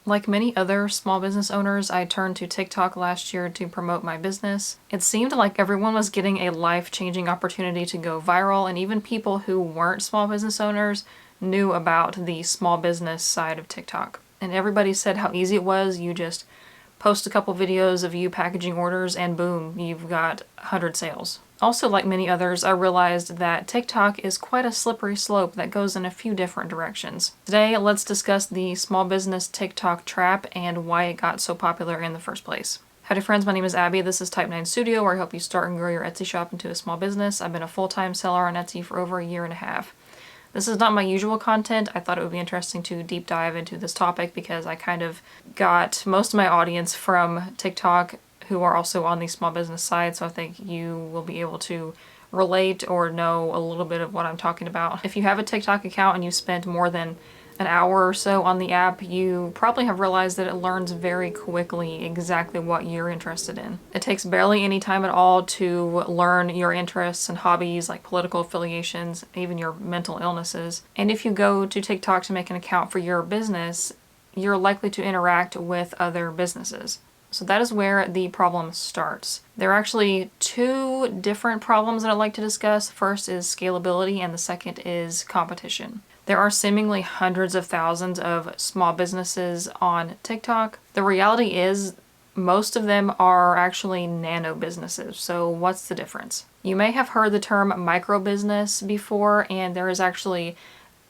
Like many other small business owners, I turned to TikTok last year to promote my business. It seemed like everyone was getting a life-changing opportunity to go viral, and even people who weren't small business owners knew about the small business side of TikTok. And everybody said how easy it was. You just post a couple videos of you packaging orders and boom, you've got 100 sales. Also, like many others, I realized that TikTok is quite a slippery slope that goes in a few different directions. Today, let's discuss the small business TikTok trap and why it got so popular in the first place. Howdy friends, my name is Abby. This is Type 9 Studio, where I help you start and grow your Etsy shop into a small business. I've been a full-time seller on Etsy for over a year and a half. This is not my usual content. I thought it would be interesting to deep dive into this topic because I kind of got most of my audience from TikTok who are also on the small business side, so I think you will be able to relate or know a little bit of what I'm talking about. If you have a TikTok account and you spent more than an hour or so on the app, you probably have realized that it learns very quickly exactly what you're interested in. It takes barely any time at all to learn your interests and hobbies like political affiliations, even your mental illnesses. And if you go to TikTok to make an account for your business, you're likely to interact with other businesses. So that is where the problem starts. There are actually two different problems that I'd like to discuss. The first is scalability and the second is competition. There are seemingly hundreds of thousands of small businesses on TikTok. The reality is most of them are actually nano businesses. So what's the difference? You may have heard the term micro business before, and there is actually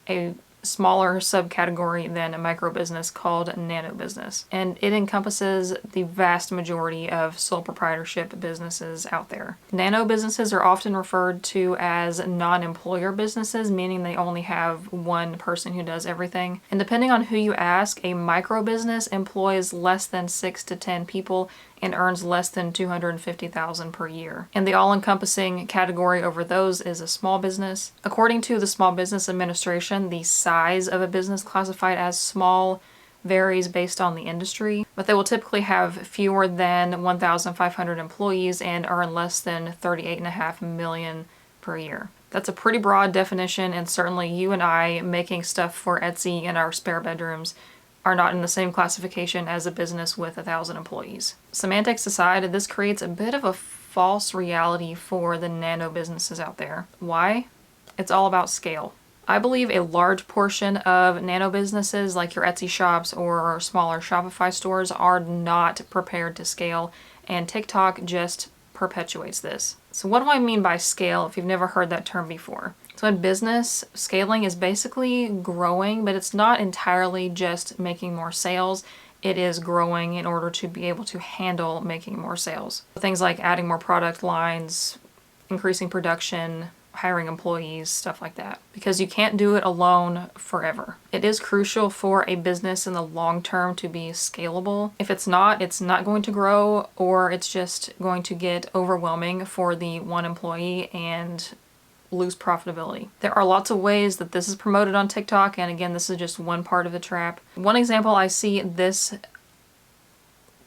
a smaller subcategory than a micro business called nano business, and it encompasses the vast majority of sole proprietorship businesses out there. Nano businesses are often referred to as non-employer businesses, meaning they only have one person who does everything. And depending on who you ask, a micro business employs less than 6 to 10 people and earns less than $250,000 per year. And the all-encompassing category over those is a small business. According to the Small Business Administration, the size of a business classified as small varies based on the industry, but they will typically have fewer than 1,500 employees and earn less than $38.5 million per year. That's a pretty broad definition, and certainly you and I making stuff for Etsy in our spare bedrooms are not in the same classification as a business with 1,000 employees. Semantics aside, this creates a bit of a false reality for the nano businesses out there. Why? It's all about scale. I believe a large portion of nano businesses like your Etsy shops or smaller Shopify stores are not prepared to scale, and TikTok just perpetuates this. So what do I mean by scale if you've never heard that term before? So in business, scaling is basically growing, but it's not entirely just making more sales. It is growing in order to be able to handle making more sales. Things like adding more product lines, increasing production, hiring employees, stuff like that. Because you can't do it alone forever. It is crucial for a business in the long term to be scalable. If it's not going to grow, or it's just going to get overwhelming for the one employee and lose profitability. There are lots of ways that this is promoted on TikTok, and again, this is just one part of the trap. One example I see this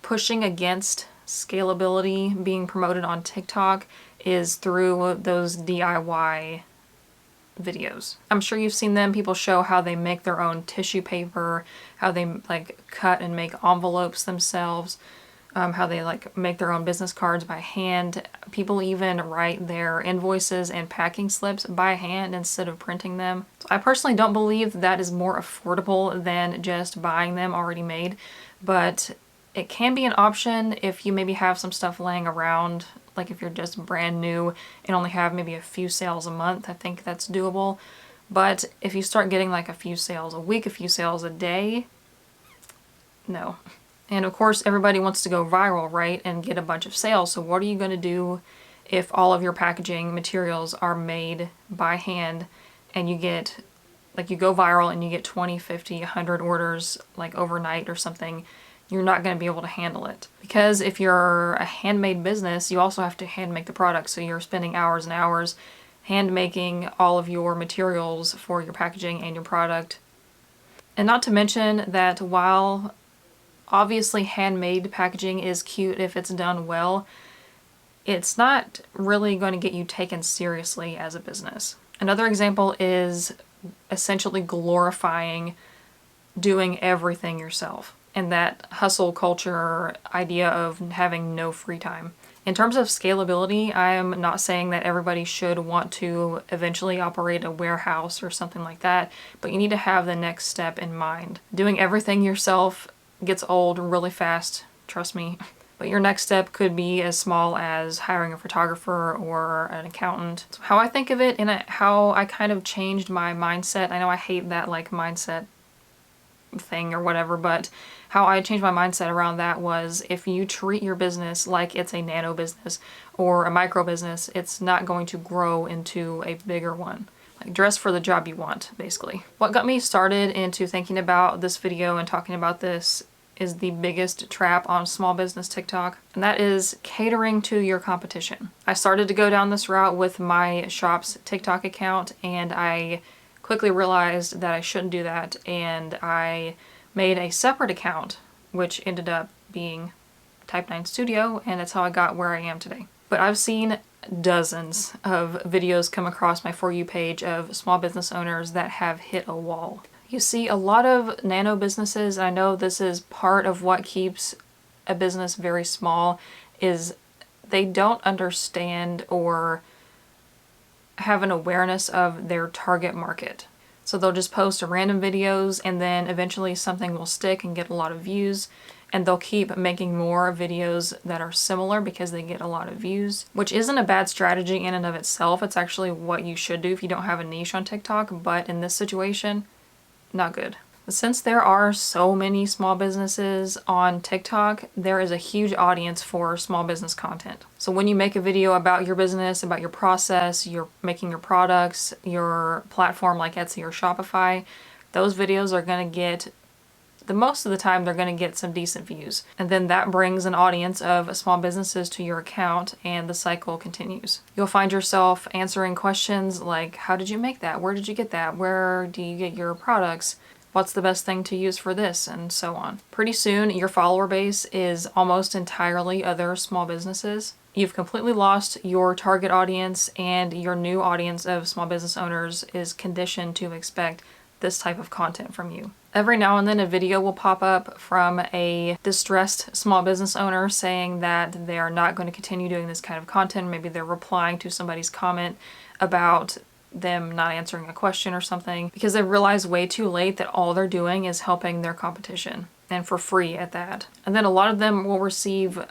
pushing against scalability being promoted on TikTok is through those DIY videos. I'm sure you've seen them. People show how they make their own tissue paper, how they like cut and make envelopes themselves, how they like make their own business cards by hand. People even write their invoices and packing slips by hand instead of printing them. So I personally don't believe that is more affordable than just buying them already made, but it can be an option if you maybe have some stuff laying around, like if you're just brand new and only have maybe a few sales a month. I think that's doable. But if you start getting like a few sales a week, a few sales a day, no. And of course, everybody wants to go viral, right? And get a bunch of sales. So what are you going to do if all of your packaging materials are made by hand and you get, like you go viral and you get 20, 50, 100 orders like overnight or something? You're not going to be able to handle it. Because if you're a handmade business, you also have to hand make the product. So you're spending hours and hours hand making all of your materials for your packaging and your product. And not to mention that while obviously handmade packaging is cute if it's done well, it's not really going to get you taken seriously as a business. Another example is essentially glorifying doing everything yourself. and that hustle culture idea of having no free time. In terms of scalability, I am not saying that everybody should want to eventually operate a warehouse or something like that, but you need to have the next step in mind. Doing everything yourself gets old really fast, trust me. But your next step could be as small as hiring a photographer or an accountant. So how I think of it and how I kind of changed my mindset, I know I hate that like mindset thing or whatever, but how I changed my mindset around that was if you treat your business like it's a nano business or a micro business, it's not going to grow into a bigger one. Like dress for the job you want, basically. What got me started into thinking about this video and talking about this is the biggest trap on small business TikTok, and that is catering to your competition. I started to go down this route with my shop's TikTok account, and I quickly realized that I shouldn't do that, and I made a separate account, which ended up being Type 9 Studio, and that's how I got where I am today. But I've seen dozens of videos come across my For You page of small business owners that have hit a wall. You see a lot of nano businesses, and I know this is part of what keeps a business very small, is they don't understand or have an awareness of their target market. So they'll just post random videos and then eventually something will stick and get a lot of views, and they'll keep making more videos that are similar because they get a lot of views, which isn't a bad strategy in and of itself. It's actually what you should do if you don't have a niche on TikTok, but in this situation, not good. Since there are so many small businesses on TikTok, there is a huge audience for small business content. So when you make a video about your business, about your process, you're making your products, your platform like Etsy or Shopify, those videos are going to get, the most of the time, they're going to get some decent views. And then that brings an audience of small businesses to your account, and the cycle continues. You'll find yourself answering questions like, how did you make that? Where did you get that? Where do you get your products? What's the best thing to use for this? And so on. Pretty soon, your follower base is almost entirely other small businesses. You've completely lost your target audience, and your new audience of small business owners is conditioned to expect this type of content from you. Every now and then a video will pop up from a distressed small business owner saying that they are not going to continue doing this kind of content. Maybe they're replying to somebody's comment about them not answering a question or something, because they realize way too late that all they're doing is helping their competition, and for free at that. And then a lot of them will receive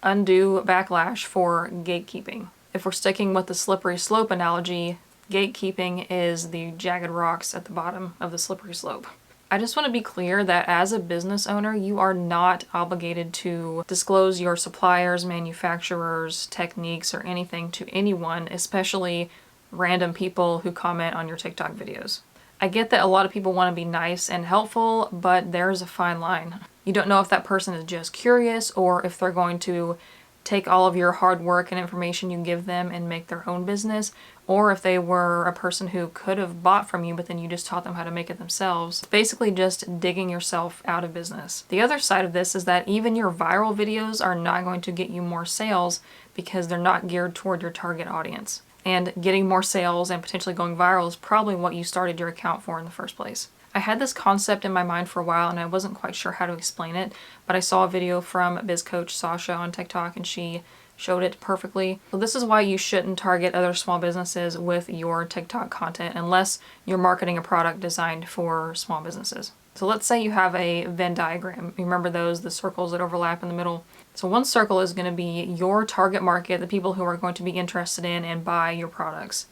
undue backlash for gatekeeping. If we're sticking with the slippery slope analogy, gatekeeping is the jagged rocks at the bottom of the slippery slope. I just want to be clear that as a business owner, you are not obligated to disclose your suppliers, manufacturers, techniques, or anything to anyone, especially random people who comment on your TikTok videos. I get that a lot of people want to be nice and helpful, but there's a fine line. You don't know if that person is just curious or if they're going to take all of your hard work and information you give them and make their own business, or if they were a person who could have bought from you but then you just taught them how to make it themselves. Basically just digging yourself out of business. The other side of this is that even your viral videos are not going to get you more sales because they're not geared toward your target audience. And getting more sales and potentially going viral is probably what you started your account for in the first place. I had this concept in my mind for a while and I wasn't quite sure how to explain it, but I saw a video from biz coach Sasha on TikTok and she showed it perfectly. So this is why you shouldn't target other small businesses with your TikTok content unless you're marketing a product designed for small businesses. So let's say you have a Venn diagram. You remember those, the circles that overlap in the middle? So one circle is going to be your target market, the people who are going to be interested in and buy your products.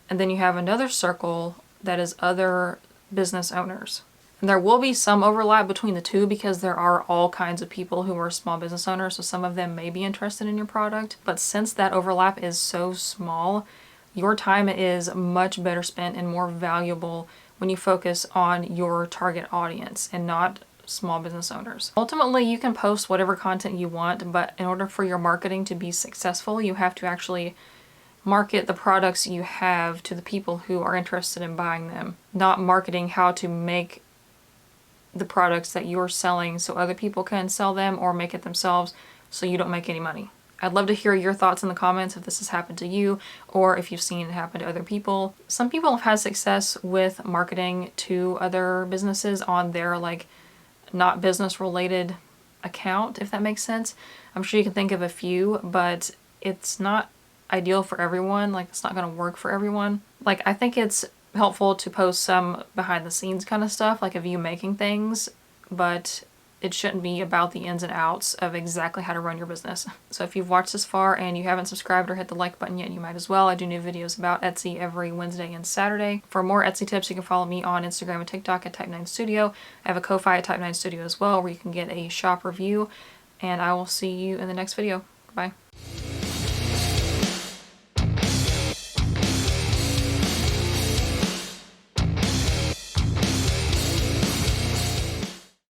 And then you have another circle that is other business owners. And there will be some overlap between the two because there are all kinds of people who are small business owners, so some of them may be interested in your product. But since that overlap is so small, your time is much better spent and more valuable when you focus on your target audience and not small business owners. Ultimately, you can post whatever content you want, but in order for your marketing to be successful, you have to actually market the products you have to the people who are interested in buying them, not marketing how to make the products that you're selling so other people can sell them or make it themselves so you don't make any money. I'd love to hear your thoughts in the comments if this has happened to you or if you've seen it happen to other people. Some people have had success with marketing to other businesses on their not business related account, if that makes sense. I'm sure you can think of a few, but it's not ideal for everyone. Like, it's not going to work for everyone. Like, I think it's helpful to post some behind the scenes kind of stuff, like of you making things, but it shouldn't be about the ins and outs of exactly how to run your business. So if you've watched this far and you haven't subscribed or hit the like button yet, you might as well. I do new videos about Etsy every Wednesday and Saturday. For more Etsy tips, you can follow me on Instagram and TikTok at Type9Studio. I have a Ko-Fi at Type9Studio as well, where you can get a shop review, and I will see you in the next video. Bye.